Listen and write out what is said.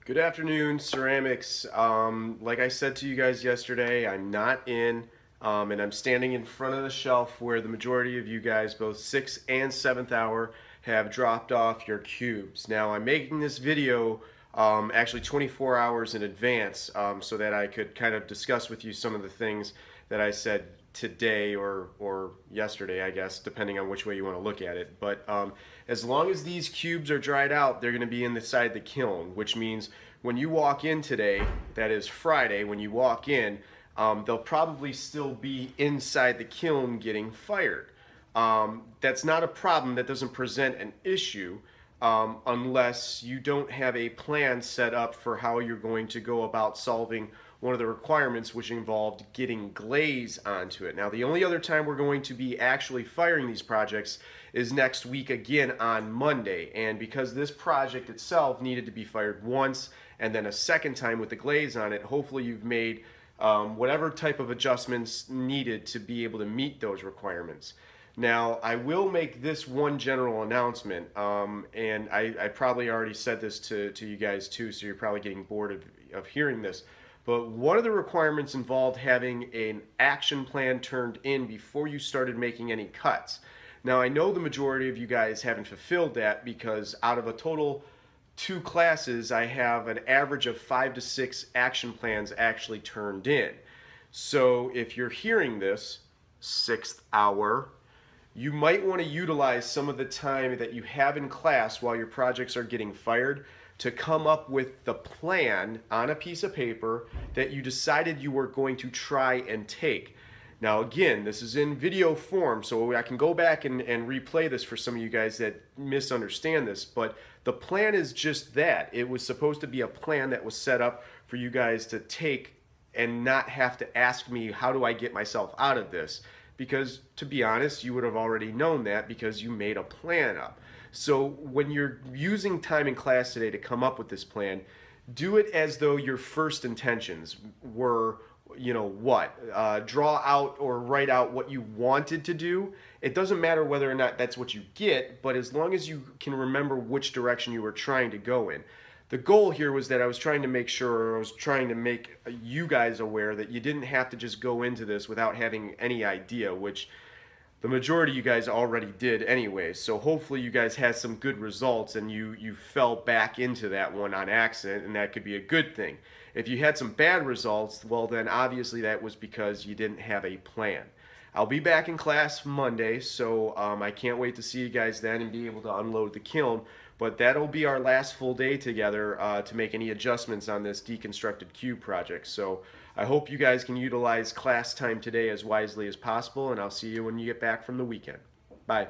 Good afternoon, ceramics. Like I said to you guys yesterday, I'm not in, and I'm standing in front of the shelf where the majority of you guys, both 6th and 7th hour, have dropped off your cubes. Now, I'm making this video actually 24 hours in advance so that I could kind of discuss with you some of the things that I said today or yesterday, I guess, depending on which way you want to look at it. But as long as these cubes are dried out, they're going to be inside the kiln, which means when you walk in today, that is Friday, when you walk in, they'll probably still be inside the kiln getting fired. That's not a problem. That doesn't present an issue unless you don't have a plan set up for how you're going to go about solving one of the requirements, which involved getting glaze onto it. Now, the only other time we're going to be actually firing these projects is next week again on Monday. And because this project itself needed to be fired once and then a second time with the glaze on it, hopefully you've made whatever type of adjustments needed to be able to meet those requirements. Now, I will make this one general announcement, and I probably already said this to you guys too, so you're probably getting bored of hearing this. But one of the requirements involved having an action plan turned in before you started making any cuts. Now, I know the majority of you guys haven't fulfilled that because out of a total 2 classes, I have an average of 5 to 6 action plans actually turned in. So if you're hearing this, 6th hour, you might want to utilize some of the time that you have in class while your projects are getting fired to come up with the plan on a piece of paper that you decided you were going to try and take. Now again, this is in video form, so I can go back and replay this for some of you guys that misunderstand this, but the plan is just that. It was supposed to be a plan that was set up for you guys to take and not have to ask me, how do I get myself out of this? Because to be honest, you would have already known that because you made a plan up. So when you're using time in class today to come up with this plan, do it as though your first intentions were, draw out or write out what you wanted to do. It doesn't matter whether or not that's what you get, but as long as you can remember which direction you were trying to go in. The goal here was that I was trying to make sure, I was trying to make you guys aware that you didn't have to just go into this without having any idea, which the majority of you guys already did anyway. So hopefully you guys had some good results and you fell back into that one on accident, and that could be a good thing. If you had some bad results, well then obviously that was because you didn't have a plan. I'll be back in class Monday, so I can't wait to see you guys then and be able to unload the kiln. But that'll be our last full day together to make any adjustments on this deconstructed cube project. So I hope you guys can utilize class time today as wisely as possible, and I'll see you when you get back from the weekend. Bye.